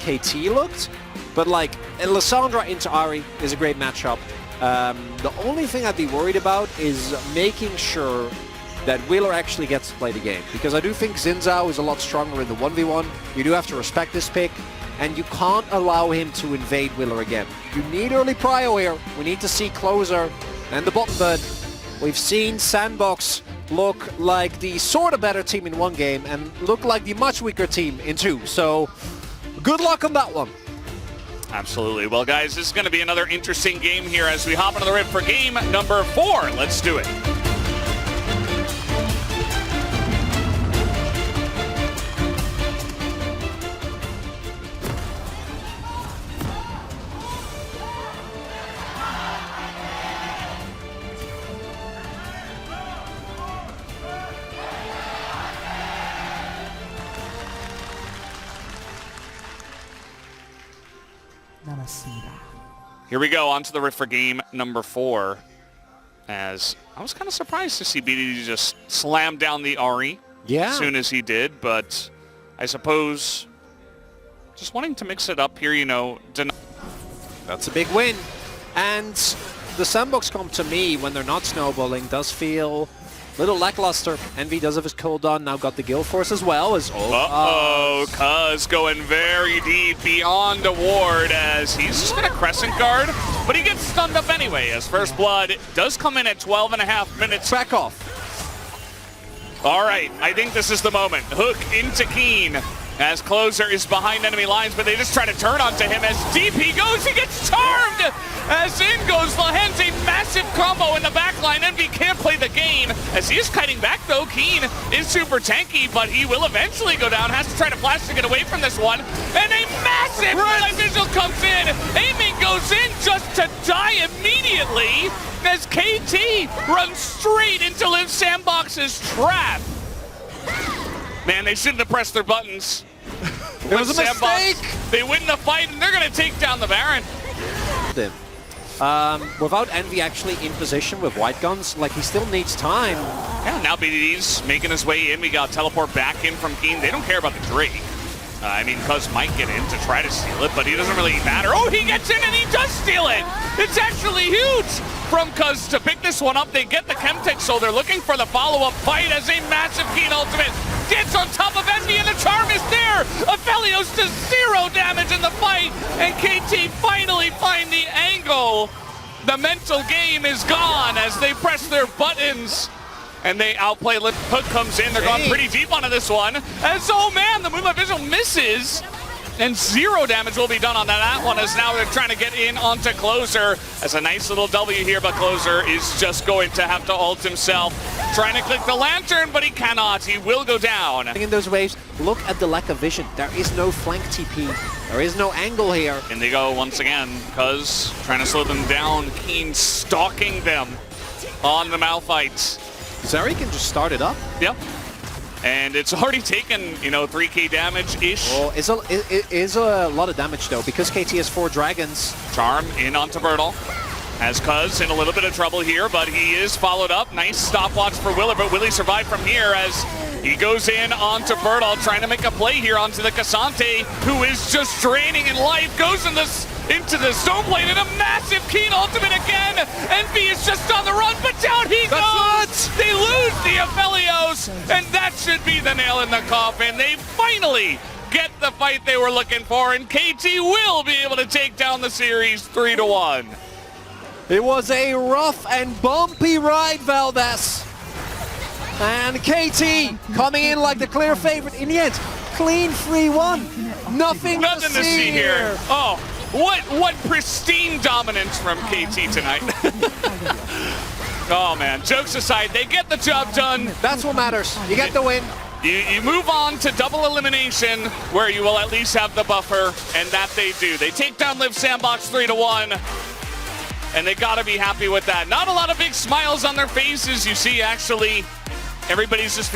KT looked, but like Lissandra into Ahri is a great matchup. The only thing I'd be worried about is making sure that Wheeler actually gets to play the game, because I do think Xin Zhao is a lot stronger in the 1v1. You do have to respect this pick, and you can't allow him to invade Wheeler again. You need early prio here. We need to see Closer and the bottom bird. We've seen Sandbox look like the sort of better team in one game and look like the much weaker team in two. So good luck on that one. Absolutely. Well, guys, this is going to be another interesting game here as we hop into the rip for game number 4. Let's do it. Here we go, on to the rip for game number 4. As I was kind of surprised to see BDD just slam down the Ahri as soon as he did, but I suppose just wanting to mix it up here, you know. That's a big win. And the Sandbox comp to me, when they're not snowballing, does feel a little lackluster. Envy does have his cooldown, now got the Guild Force as well. Cuz going very deep beyond a ward as he's just going to Crescent Guard, but he gets stunned up anyway as First Blood does come in at 12.5 minutes. Back off. All right, I think this is the moment. Hook into Keen as Closer is behind enemy lines, but they just try to turn onto him. As deep he goes, he gets charmed! As in goes Lahen's, a massive combo in the backline. Envy can't play the game as he is kiting back though. Keen is super tanky, but he will eventually go down. Has to try to flash to get away from this one. And a massive light visual comes in. Aiming goes in just to die immediately as KT runs straight into Liv Sandbox's trap. Man, they shouldn't have pressed their buttons. It was a mistake! They win the fight, and they're going to take down the Baron. Without Envy actually in position with white guns, like, he still needs time. Yeah, now BDD's making his way in. We got teleport back in from Keen. They don't care about the Drake. I mean, Cuz might get in to try to steal it, but he doesn't really matter. Oh, he gets in and he does steal it! It's actually huge from Cuz to pick this one up. They get the Chemtech, so they're looking for the follow-up fight as a massive Keen ultimate gets on top of Envy, and the charm is there! Aphelios does 0 damage in the fight, and KT finally find the angle. The mental game is gone as they press their buttons. And they outplay. Hook comes in. They're going pretty deep onto this one. As, oh man, the Moonlight Visual misses. And 0 damage will be done on that one, as now they're trying to get in onto Closer. As a nice little W here, but Closer is just going to have to ult himself. Trying to click the lantern, but he cannot. He will go down. In those waves, look at the lack of vision. There is no flank TP. There is no angle here. And they go once again. Cuz trying to slow them down. Keen stalking them on the Malphite. Zeri can just start it up. Yep. And it's already taken, you know, 3k damage-ish. Well, it is a lot of damage, though, because KT has 4 dragons. Charm in onto Bertle. As Cuz in a little bit of trouble here, but he is followed up. Nice stopwatch for Willer, but will he survive from here as he goes in onto Bertle, trying to make a play here onto the Cassante, who is just draining in life, goes into the stone blade, and a massive Keen ultimate again. Envy is just on the run, but down he goes! They lose the Aphelios, and that should be the nail in the coffin. They finally get the fight they were looking for, and KT will be able to take down the series 3-1. It was a rough and bumpy ride, Valdez. And KT coming in like the clear favorite. In the end, clean 3-1. Nothing to see here. Oh, what pristine dominance from KT tonight. Oh man, jokes aside, they get the job done. That's what matters. You get the win. You move on to double elimination, where you will at least have the buffer, and that they do. They take down Liv Sandbox 3-1. And they gotta be happy with that. Not a lot of big smiles on their faces. You see, actually, everybody's just